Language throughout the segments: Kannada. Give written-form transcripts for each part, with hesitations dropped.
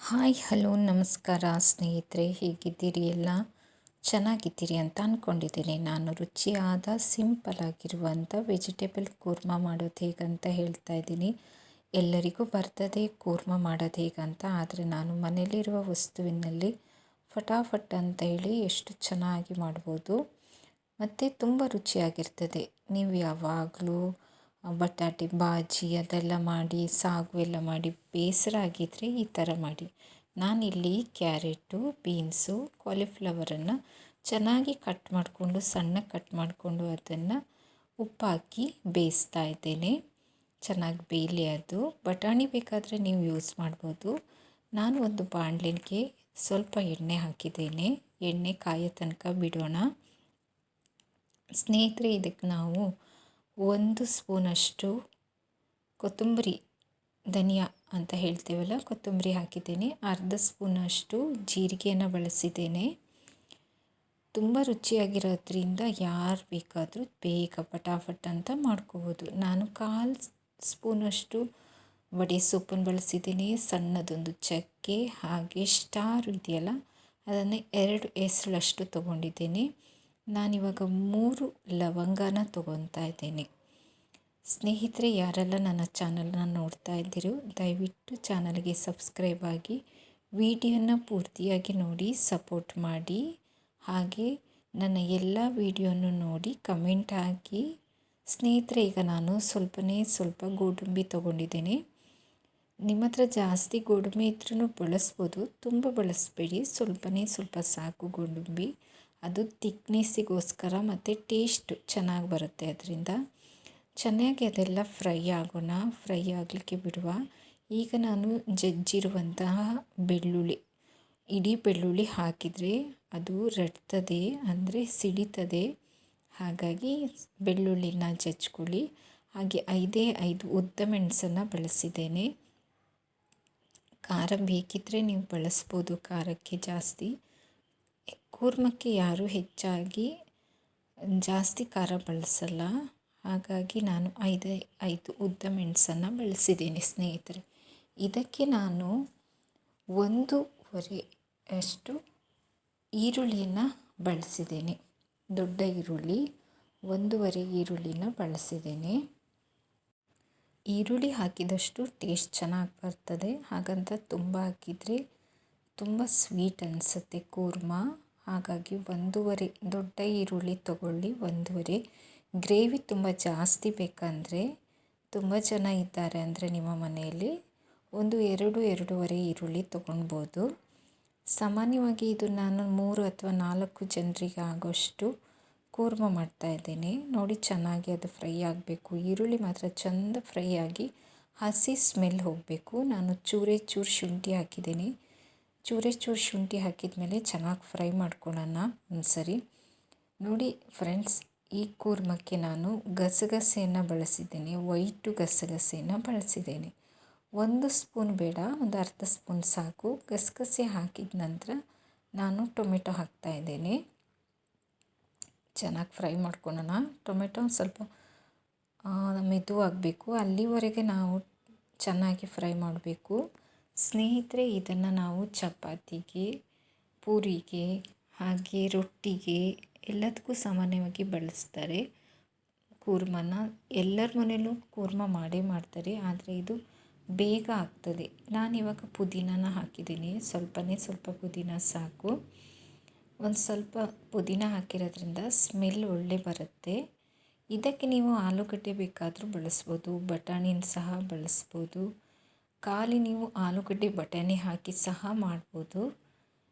ಹಾಯ್ ಹಲೋ ನಮಸ್ಕಾರ ಸ್ನೇಹಿತರೆ, ಹೇಗಿದ್ದೀರಿ? ಎಲ್ಲ ಚೆನ್ನಾಗಿದ್ದೀರಿ ಅಂತ ಅಂದ್ಕೊಂಡಿದ್ದೀನಿ. ನಾನು ರುಚಿಯಾದ ಸಿಂಪಲ್ ಆಗಿರುವಂಥ ವೆಜಿಟೇಬಲ್ ಕೂರ್ಮ ಮಾಡೋದು ಹೇಗಂತ ಹೇಳ್ತಾ ಇದ್ದೀನಿ. ಎಲ್ಲರಿಗೂ ಬರ್ತದೆ ಕೂರ್ಮ ಮಾಡೋದು ಹೇಗಂತ, ಆದರೆ ನಾನು ಮನೆಯಲ್ಲಿರುವ ವಸ್ತುವಿನಲ್ಲಿ ಫಟಾಫಟ್ ಅಂತ ಹೇಳಿ ಎಷ್ಟು ಚೆನ್ನಾಗಿ ಮಾಡ್ಬೋದು ಮತ್ತು ತುಂಬ ರುಚಿಯಾಗಿರ್ತದೆ. ನೀವು ಯಾವಾಗಲೂ ಬಟಾಟೆ ಬಾಜಿ ಅದೆಲ್ಲ ಮಾಡಿ ಸಾಗು ಎಲ್ಲ ಮಾಡಿ ಬೇಸರ ಆಗಿದ್ದರೆ ಈ ಥರ ಮಾಡಿ. ನಾನಿಲ್ಲಿ ಕ್ಯಾರೆಟು, ಬೀನ್ಸು, ಕಾಲಿಫ್ಲವರನ್ನು ಚೆನ್ನಾಗಿ ಕಟ್ ಮಾಡಿಕೊಂಡು ಸಣ್ಣಗೆ ಕಟ್ ಮಾಡಿಕೊಂಡು ಅದನ್ನು ಉಪ್ಪಾಕಿ ಬೇಯಿಸ್ತಾ ಇದ್ದೇನೆ. ಚೆನ್ನಾಗಿ ಬೇಯಲಿ ಅದು. ಬಟಾಣಿ ಬೇಕಾದರೆ ನೀವು ಯೂಸ್ ಮಾಡ್ಬೋದು. ನಾನು ಒಂದು ಬಾಣಲೆಗೆ ಸ್ವಲ್ಪ ಎಣ್ಣೆ ಹಾಕಿದ್ದೇನೆ. ಎಣ್ಣೆ ಕಾಯೋ ತನಕ ಬಿಡೋಣ. ಸ್ನೇಹಿತರೆ, ಇದಕ್ಕೆ ನಾವು 1 ಸ್ಪೂನಷ್ಟು ಕೊತ್ತಂಬರಿ, ಧನಿಯಾ ಅಂತ ಹೇಳ್ತೀವಲ್ಲ, ಕೊತ್ತಂಬರಿ ಹಾಕಿದ್ದೇನೆ. ಅರ್ಧ ಸ್ಪೂನಷ್ಟು ಜೀರಿಗೆಯನ್ನು ಬಳಸಿದ್ದೇನೆ. ತುಂಬ ರುಚಿಯಾಗಿರೋದ್ರಿಂದ ಯಾರು ಬೇಕಾದರೂ ಬೇಗ ಫಟಾಫಟ್ ಅಂತ ಮಾಡ್ಕೋಬೋದು. ನಾನು 1/4 ಸ್ಪೂನಷ್ಟು ವಡೆ ಸೊಪ್ಪನ್ನು ಬಳಸಿದ್ದೀನಿ. ಸಣ್ಣದೊಂದು ಚಕ್ಕೆ, ಹಾಗೆ ಸ್ಟಾರ್ ಇದೆಯಲ್ಲ ಅದನ್ನು 2 ಎಸಳಷ್ಟು ತೊಗೊಂಡಿದ್ದೀನಿ. ನಾನಿವಾಗ 3 ಲವಂಗನ ತೊಗೊತಾ ಇದ್ದೇನೆ. ಸ್ನೇಹಿತರೆ, ಯಾರೆಲ್ಲ ನನ್ನ ಚಾನಲ್ನ ನೋಡ್ತಾ ಇದ್ದೀರೋ ದಯವಿಟ್ಟು ಚಾನಲ್ಗೆ ಸಬ್ಸ್ಕ್ರೈಬ್ ಆಗಿ ವಿಡಿಯೋನ ಪೂರ್ತಿಯಾಗಿ ನೋಡಿ ಸಪೋರ್ಟ್ ಮಾಡಿ. ಹಾಗೆ ನನ್ನ ಎಲ್ಲ ವಿಡಿಯೋನು ನೋಡಿ ಕಮೆಂಟ್ ಹಾಕಿ. ಸ್ನೇಹಿತರೆ, ಈಗ ನಾನು ಸ್ವಲ್ಪ ಗೋಡಂಬಿ ತೊಗೊಂಡಿದ್ದೇನೆ. ನಿಮ್ಮ ಹತ್ರ ಜಾಸ್ತಿ ಗೋಡಂಬಿ ಇದ್ರೂ ಬಳಸ್ಬೋದು, ತುಂಬ ಬಳಸಬೇಡಿ. ಸ್ವಲ್ಪ ಸಾಕು ಗೋಡಂಬಿ. ಅದು ತಿಕ್ನೆಸ್ಸಿಗೋಸ್ಕರ ಮತ್ತು ಟೇಸ್ಟ್ ಚೆನ್ನಾಗಿ ಬರುತ್ತೆ ಅದರಿಂದ. ಚೆನ್ನಾಗಿ ಅದೆಲ್ಲ ಫ್ರೈ ಆಗೋಣ. ಫ್ರೈ ಆಗಲಿಕ್ಕೆ ಬಿಡುವ. ಈಗ ನಾನು ಜಜ್ಜಿರುವಂತಹ ಬೆಳ್ಳುಳ್ಳಿ, ಇಡೀ ಬೆಳ್ಳುಳ್ಳಿ ಹಾಕಿದರೆ ಅದು ರಟ್ತದೆ, ಅಂದರೆ ಸಿಡಿತದೆ. ಹಾಗಾಗಿ ಬೆಳ್ಳುಳ್ಳಿನ ಜಜ್ಕೊಳ್ಳಿ. ಹಾಗೆ 5 ಉದ್ದ ಮೆಣಸನ್ನು ಬಳಸಿದ್ದೇನೆ. ಖಾರ ಬೇಕಿದ್ದರೆ ನೀವು ಬಳಸ್ಬೋದು, ಖಾರಕ್ಕೆ ಜಾಸ್ತಿ. ಕೂರ್ಮಕ್ಕೆ ಯಾರೂ ಹೆಚ್ಚಾಗಿ ಜಾಸ್ತಿ ಖಾರ ಬಳಸಲ್ಲ, ಹಾಗಾಗಿ ನಾನು 5 ಉದ್ದ ಮೆಣಸನ್ನು ಬಳಸಿದ್ದೀನಿ. ಸ್ನೇಹಿತರೆ, ಇದಕ್ಕೆ ನಾನು 1/2 ಅಷ್ಟು ಈರುಳ್ಳಿಯನ್ನು ಬಳಸಿದ್ದೇನೆ. ದೊಡ್ಡ ಈರುಳ್ಳಿ 1/2 ಈರುಳ್ಳಿನ ಬಳಸಿದ್ದೇನೆ. ಈರುಳ್ಳಿ ಹಾಕಿದಷ್ಟು ಟೇಸ್ಟ್ ಚೆನ್ನಾಗಿ ಬರ್ತದೆ. ಹಾಗಂತ ತುಂಬ ಹಾಕಿದರೆ ತುಂಬ ಸ್ವೀಟ್ ಅನಿಸುತ್ತೆ ಕೂರ್ಮ. ಹಾಗಾಗಿ 1/2 ದೊಡ್ಡ ಈರುಳ್ಳಿ ತೊಗೊಳ್ಳಿ. 1/2 ಗ್ರೇವಿ ತುಂಬ ಜಾಸ್ತಿ ಬೇಕಂದರೆ, ತುಂಬ ಜನ ಇದ್ದಾರೆ ಅಂದರೆ ನಿಮ್ಮ ಮನೆಯಲ್ಲಿ 2-2.5 ಈರುಳ್ಳಿ ತೊಗೊಳ್ಬೋದು. ಸಾಮಾನ್ಯವಾಗಿ ಇದು ನಾನು 3 ಅಥವಾ 4 ಜನರಿಗೆ ಆಗೋಷ್ಟು ಕೂರ್ಮ ಮಾಡ್ತಾಯಿದ್ದೇನೆ. ನೋಡಿ, ಚೆನ್ನಾಗಿ ಅದು ಫ್ರೈ ಆಗಬೇಕು. ಈರುಳ್ಳಿ ಮಾತ್ರ ಚೆಂದ ಫ್ರೈ ಆಗಿ ಹಸಿ ಸ್ಮೆಲ್ ಹೋಗಬೇಕು. ನಾನು ಚೂರು ಶುಂಠಿ ಹಾಕಿದ್ದೀನಿ. ಚೂರು ಶುಂಠಿ ಹಾಕಿದ ಮೇಲೆ ಚೆನ್ನಾಗಿ ಫ್ರೈ ಮಾಡ್ಕೊಳ್ಳೋಣ ಒಂದ್ಸರಿ. ನೋಡಿ ಫ್ರೆಂಡ್ಸ್, ಈ ಕೂರ್ಮಕ್ಕೆ ನಾನು ಗಸಗಸೆಯನ್ನು ಬಳಸಿದ್ದೇನೆ. ವೈಟು ಗಸಗಸೆಯನ್ನು ಬಳಸಿದ್ದೇನೆ. 1 ಸ್ಪೂನ್ ಬೇಡ, ಒಂದು ಅರ್ಧ ಸ್ಪೂನ್ ಸಾಕು. ಗಸಗಸೆ ಹಾಕಿದ ನಂತರ ನಾನು ಟೊಮೆಟೊ ಹಾಕ್ತಾಯಿದ್ದೇನೆ. ಚೆನ್ನಾಗಿ ಫ್ರೈ ಮಾಡ್ಕೊಳ್ಳೋಣ. ಟೊಮೆಟೊ ಸ್ವಲ್ಪ ಮೆದುವಾಗಬೇಕು, ಅಲ್ಲಿವರೆಗೆ ನಾವು ಚೆನ್ನಾಗಿ ಫ್ರೈ ಮಾಡಬೇಕು. ಸ್ನೇಹಿತರೆ, ಇದನ್ನು ನಾವು ಚಪಾತಿಗೆ, ಪೂರಿಗೆ, ಹಾಗೆ ರೊಟ್ಟಿಗೆ ಎಲ್ಲದಕ್ಕೂ ಸಾಮಾನ್ಯವಾಗಿ ಬಳಸ್ತಾರೆ. ಕೂರ್ಮನ ಎಲ್ಲರ ಮನೆಯಲ್ಲೂ ಕೂರ್ಮ ಮಾಡೇ ಮಾಡ್ತಾರೆ, ಆದರೆ ಇದು ಬೇಗ ಆಗ್ತದೆ. ನಾನಿವಾಗ ಪುದೀನನ ಹಾಕಿದ್ದೀನಿ. ಸ್ವಲ್ಪ ಪುದೀನ ಸಾಕು. ಒಂದು ಸ್ವಲ್ಪ ಪುದೀನ ಹಾಕಿರೋದ್ರಿಂದ ಸ್ಮೆಲ್ ಒಳ್ಳೆ ಬರುತ್ತೆ. ಇದಕ್ಕೆ ನೀವು ಆಲೂಗಡ್ಡೆ ಬೇಕಾದರೂ ಬಳಸ್ಬೋದು, ಬಟಾಣಿನ ಸಹ ಬಳಸ್ಬೋದು. ಖಾಲಿ ನೀವು ಆಲೂಗಡ್ಡೆ ಬಟಾಣಿ ಹಾಕಿ ಸಹ ಮಾಡ್ಬೋದು.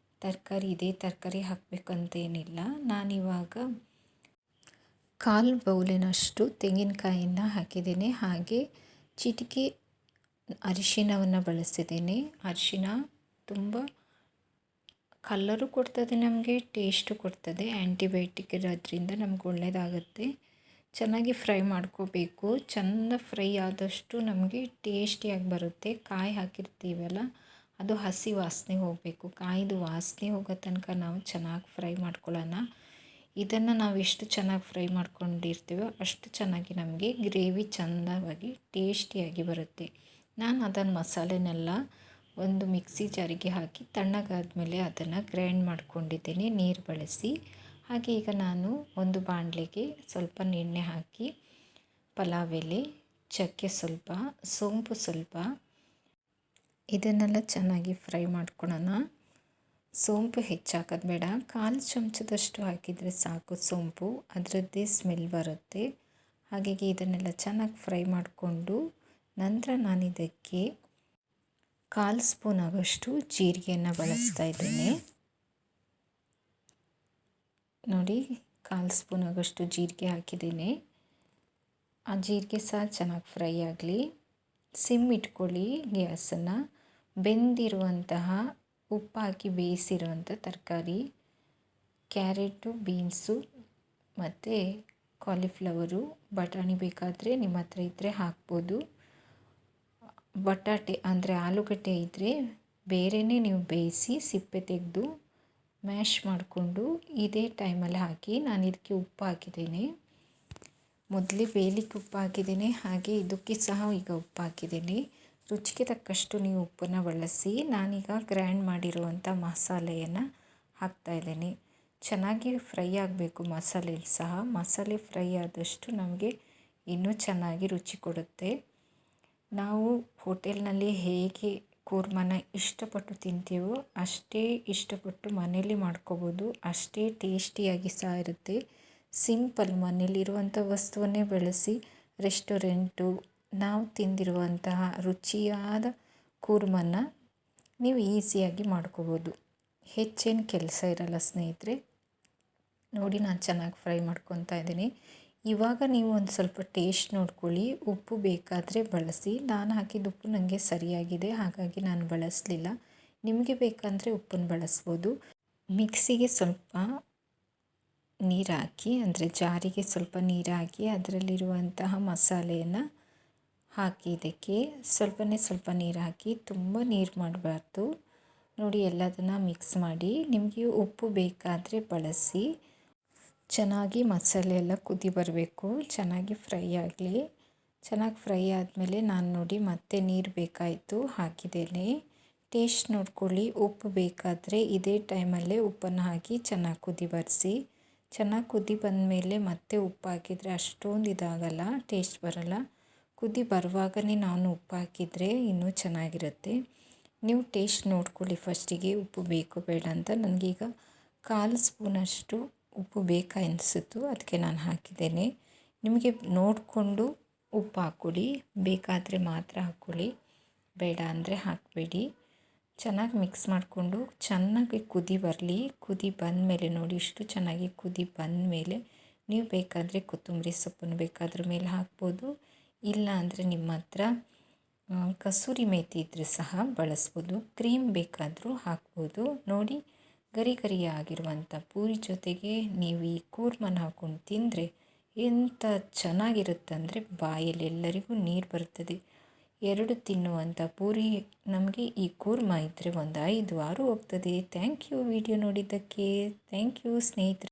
ಇದೇ ತರಕಾರಿ ಹಾಕಬೇಕಂತೇನಿಲ್ಲ. ನಾನಿವಾಗ 1/4 ಬೌಲಿನಷ್ಟು ತೆಂಗಿನಕಾಯಿಯನ್ನು ಹಾಕಿದ್ದೇನೆ. ಹಾಗೆ ಚಿಟಿಕೆ ಅರಿಶಿಣವನ್ನು ಬಳಸಿದ್ದೇನೆ. ಅರಿಶಿಣ ತುಂಬ ಕಲ್ಲರು ಕೊಡ್ತದೆ, ನಮಗೆ ಟೇಸ್ಟು ಕೊಡ್ತದೆ. ಆ್ಯಂಟಿಬಯೋಟಿಕ್ ಇರೋದ್ರಿಂದ ನಮ್ಗೆ ಒಳ್ಳೆಯದಾಗುತ್ತೆ. ಚೆನ್ನಾಗಿ ಫ್ರೈ ಮಾಡ್ಕೋಬೇಕು. ಚೆಂದ ಫ್ರೈ ಆದಷ್ಟು ನಮಗೆ ಟೇಸ್ಟಿಯಾಗಿ ಬರುತ್ತೆ. ಕಾಯಿ ಹಾಕಿರ್ತೀವಲ್ಲ, ಅದು ಹಸಿ ವಾಸನೆ ಹೋಗಬೇಕು. ಕಾಯಿದು ವಾಸನೆ ಹೋಗೋ ತನಕ ನಾವು ಚೆನ್ನಾಗಿ ಫ್ರೈ ಮಾಡ್ಕೊಳ್ಳೋಣ. ಇದನ್ನು ನಾವು ಎಷ್ಟು ಚೆನ್ನಾಗಿ ಫ್ರೈ ಮಾಡ್ಕೊಂಡಿರ್ತೀವೋ ಅಷ್ಟು ಚೆನ್ನಾಗಿ ನಮಗೆ ಗ್ರೇವಿ ಚೆಂದವಾಗಿ ಟೇಸ್ಟಿಯಾಗಿ ಬರುತ್ತೆ. ನಾನು ಅದನ್ನು ಮಸಾಲೆನೆಲ್ಲ ಒಂದು ಮಿಕ್ಸಿ ಜಾರಿಗೆ ಹಾಕಿ ತಣ್ಣಗಾದ್ಮೇಲೆ ಅದನ್ನು ಗ್ರೈಂಡ್ ಮಾಡ್ಕೊಂಡಿದ್ದೇನೆ ನೀರು ಬಳಸಿ. ಹಾಗೆ ಈಗ ನಾನು ಒಂದು ಬಾಣಲೆಗೆ ಸ್ವಲ್ಪ ಎಣ್ಣೆ ಹಾಕಿ ಪಲಾವ್ ಎಲೆ, ಚಕ್ಕೆ ಸ್ವಲ್ಪ, ಸೋಂಪು ಸ್ವಲ್ಪ ಇದನ್ನೆಲ್ಲ ಚೆನ್ನಾಗಿ ಫ್ರೈ ಮಾಡ್ಕೊಳ್ಳೋಣ. ಸೋಂಪು ಹೆಚ್ಚಾಕೋದು ಬೇಡ, 1/4 ಚಮಚದಷ್ಟು ಹಾಕಿದರೆ ಸಾಕು. ಸೋಂಪು ಅದರದ್ದೇ ಸ್ಮೆಲ್ ಬರುತ್ತೆ. ಹಾಗಾಗಿ ಇದನ್ನೆಲ್ಲ ಚೆನ್ನಾಗಿ ಫ್ರೈ ಮಾಡಿಕೊಂಡು ನಂತರ ನಾನು ಇದಕ್ಕೆ 1/4 ಸ್ಪೂನ್ ಆಗೋಷ್ಟು ಜೀರಿಗೆಯನ್ನು ಬಳಸ್ತಾ ಇದ್ದೇನೆ. ನೋಡಿ, 1/4 ಸ್ಪೂನ್ ಆಗೋಷ್ಟು ಜೀರಿಗೆ ಹಾಕಿದ್ದೀನಿ. ಆ ಜೀರಿಗೆ ಸಹ ಚೆನ್ನಾಗಿ ಫ್ರೈ ಆಗಲಿ. ಸಿಮ್ ಇಟ್ಕೊಳ್ಳಿ ಗ್ಯಾಸನ್ನು. ಬೆಂದಿರುವಂತಹ ಉಪ್ಪು ಹಾಕಿ ಬೇಯಿಸಿರುವಂಥ ತರಕಾರಿ, ಕ್ಯಾರೆಟು, ಬೀನ್ಸು ಮತ್ತು ಕಾಲಿಫ್ಲವರು, ಬಟಾಣಿ ಬೇಕಾದರೆ ನಿಮ್ಮ ಹತ್ರ ಇದ್ದರೆ ಹಾಕ್ಬೋದು. ಬಟಾಟೆ ಅಂದರೆ ಆಲೂಗಡ್ಡೆ ಇದ್ದರೆ ಬೇರೆಯೇ ನೀವು ಬೇಯಿಸಿ ಸಿಪ್ಪೆ ತೆಗೆದು ಮ್ಯಾಶ್ ಮಾಡಿಕೊಂಡು ಇದೇ ಟೈಮಲ್ಲಿ ಹಾಕಿ. ನಾನು ಇದಕ್ಕೆ ಉಪ್ಪು ಹಾಕಿದ್ದೇನೆ, ಮೊದಲೇ ಬೇಯಲಿಕ್ಕೆ ಉಪ್ಪು ಹಾಕಿದ್ದೇನೆ. ಹಾಗೆ ಇದಕ್ಕೆ ಸಹ ಈಗ ಉಪ್ಪು ಹಾಕಿದ್ದೀನಿ. ರುಚಿಗೆ ತಕ್ಕಷ್ಟು ನೀವು ಉಪ್ಪನ್ನು ಬಳಸಿ. ನಾನೀಗ ಗ್ರೈಂಡ್ ಮಾಡಿರುವಂಥ ಮಸಾಲೆಯನ್ನು ಹಾಕ್ತಾಯಿದ್ದೀನಿ. ಚೆನ್ನಾಗಿ ಫ್ರೈ ಆಗಬೇಕು ಮಸಾಲೆ ಸಹ. ಮಸಾಲೆ ಫ್ರೈ ಆದಷ್ಟು ನಮಗೆ ಇನ್ನೂ ಚೆನ್ನಾಗಿ ರುಚಿ ಕೊಡುತ್ತೆ. ನಾವು ಹೋಟೆಲ್ನಲ್ಲಿ ಹೇಗೆ ಕೂರ್ಮನ ಇಷ್ಟಪಟ್ಟು ತಿಂತೀವೋ ಅಷ್ಟೇ ಇಷ್ಟಪಟ್ಟು ಮನೆಯಲ್ಲಿ ಮಾಡ್ಕೋಬೋದು. ಅಷ್ಟೇ ಟೇಸ್ಟಿಯಾಗಿ ಸಹ ಇರುತ್ತೆ. ಸಿಂಪಲ್ ಮನೆಯಲ್ಲಿರುವಂಥ ವಸ್ತುವನ್ನೇ ಬಳಸಿ ರೆಸ್ಟೋರೆಂಟು ನಾವು ತಿಂದಿರುವಂತಹ ರುಚಿಯಾದ ಕೂರ್ಮನ್ನು ನೀವು ಈಸಿಯಾಗಿ ಮಾಡ್ಕೋಬೋದು. ಹೆಚ್ಚೇನು ಕೆಲಸ ಇರಲ್ಲ ಸ್ನೇಹಿತರೆ. ನೋಡಿ, ನಾನು ಚೆನ್ನಾಗಿ ಫ್ರೈ ಮಾಡ್ಕೊತಾ ಇದ್ದೀನಿ. ಇವಾಗ ನೀವು ಒಂದು ಸ್ವಲ್ಪ ಟೇಸ್ಟ್ ನೋಡ್ಕೊಳ್ಳಿ. ಉಪ್ಪು ಬೇಕಾದರೆ ಬಳಸಿ. ನಾನು ಹಾಕಿದ ಉಪ್ಪು ನನಗೆ ಸರಿಯಾಗಿದೆ, ಹಾಗಾಗಿ ನಾನು ಬಳಸಲಿಲ್ಲ. ನಿಮಗೆ ಬೇಕಂದರೆ ಉಪ್ಪನ್ನು ಬಳಸ್ಬೋದು. ಮಿಕ್ಸಿಗೆ ಸ್ವಲ್ಪ ನೀರು ಹಾಕಿ, ಅಂದರೆ ಜಾರಿಗೆ ಸ್ವಲ್ಪ ನೀರು ಹಾಕಿ ಅದರಲ್ಲಿರುವಂತಹ ಮಸಾಲೆಯನ್ನು ಹಾಕಿ ಇದಕ್ಕೆ ಸ್ವಲ್ಪನೇ ಸ್ವಲ್ಪ ನೀರು ಹಾಕಿ, ತುಂಬ ನೀರು ಮಾಡಬಾರ್ದು. ನೋಡಿ, ಎಲ್ಲದನ್ನು ಮಿಕ್ಸ್ ಮಾಡಿ. ನಿಮಗೆ ಉಪ್ಪು ಬೇಕಾದರೆ ಬಳಸಿ. ಚೆನ್ನಾಗಿ ಮಸಾಲೆ ಎಲ್ಲ ಕುದಿ ಬರಬೇಕು, ಚೆನ್ನಾಗಿ ಫ್ರೈ ಆಗಲಿ. ಚೆನ್ನಾಗಿ ಫ್ರೈ ಆದಮೇಲೆ ನಾನು ನೋಡಿ ಮತ್ತೆ ನೀರು ಬೇಕಾಯಿತು ಹಾಕಿದ್ದೇನೆ. ಟೇಸ್ಟ್ ನೋಡ್ಕೊಳ್ಳಿ. ಉಪ್ಪು ಬೇಕಾದರೆ ಇದೇ ಟೈಮಲ್ಲೇ ಉಪ್ಪನ್ನು ಹಾಕಿ ಚೆನ್ನಾಗಿ ಕುದಿ ಬರಿಸಿ. ಚೆನ್ನಾಗಿ ಕುದಿ ಬಂದಮೇಲೆ ಮತ್ತೆ ಉಪ್ಪು ಹಾಕಿದರೆ ಅಷ್ಟೊಂದು ಇದಾಗಲ್ಲ, ಟೇಸ್ಟ್ ಬರಲ್ಲ. ಕುದಿ ಬರುವಾಗಲೇ ನಾನು ಉಪ್ಪು ಹಾಕಿದರೆ ಇನ್ನೂ ಚೆನ್ನಾಗಿರುತ್ತೆ. ನೀವು ಟೇಸ್ಟ್ ನೋಡ್ಕೊಳ್ಳಿ ಫಸ್ಟಿಗೆ, ಉಪ್ಪು ಬೇಕು ಬೇಡ ಅಂತ. ನನಗೀಗ 1/4 ಸ್ಪೂನಷ್ಟು ಉಪ್ಪು ಬೇಕಾ ಅನಿಸಿತು, ಅದಕ್ಕೆ ನಾನು ಹಾಕಿದ್ದೇನೆ. ನಿಮಗೆ ನೋಡಿಕೊಂಡು ಉಪ್ಪು ಹಾಕ್ಕೊಳ್ಳಿ, ಬೇಕಾದರೆ ಮಾತ್ರ ಹಾಕ್ಕೊಳ್ಳಿ, ಬೇಡ ಅಂದರೆ ಹಾಕಬೇಡಿ. ಚೆನ್ನಾಗಿ ಮಿಕ್ಸ್ ಮಾಡಿಕೊಂಡು ಚೆನ್ನಾಗಿ ಕುದಿ ಬರಲಿ. ಕುದಿ ಬಂದಮೇಲೆ ನೋಡಿ, ಇಷ್ಟು ಚೆನ್ನಾಗಿ ಕುದಿ ಬಂದಮೇಲೆ ನೀವು ಬೇಕಾದರೆ ಕೊತ್ತಂಬರಿ ಸೊಪ್ಪನ್ನು ಬೇಕಾದ್ರ ಮೇಲೆ ಹಾಕ್ಬೋದು. ಇಲ್ಲ ಅಂದರೆ ನಿಮ್ಮ ಹತ್ರ ಕಸೂರಿ ಮೇಥಿ ಇದ್ದರೆ ಸಹ ಬಳಸ್ಬೋದು. ಕ್ರೀಮ್ ಬೇಕಾದರೂ ಹಾಕ್ಬೋದು. ನೋಡಿ, ಗರಿ ಗರಿಯಾಗಿರುವಂಥ ಪೂರಿ ಜೊತೆಗೆ ನೀವು ಈ ಕೂರ್ಮನ ಹಾಕ್ಕೊಂಡು ತಿಂದರೆ ಎಂಥ ಚೆನ್ನಾಗಿರುತ್ತಂದರೆ ಬಾಯಲ್ಲಿ ಎಲ್ಲರಿಗೂ ನೀರು ಬರ್ತದೆ. 2 ತಿನ್ನುವಂಥ ಪೂರಿ ನಮಗೆ ಈ ಕೂರ್ಮ ಇದ್ದರೆ ಒಂದು 5-6 ಹೋಗ್ತದೆ. ಥ್ಯಾಂಕ್ ಯು ವಿಡಿಯೋ ನೋಡಿದ್ದಕ್ಕೆ. ಥ್ಯಾಂಕ್ ಯು ಸ್ನೇಹಿತರೆ.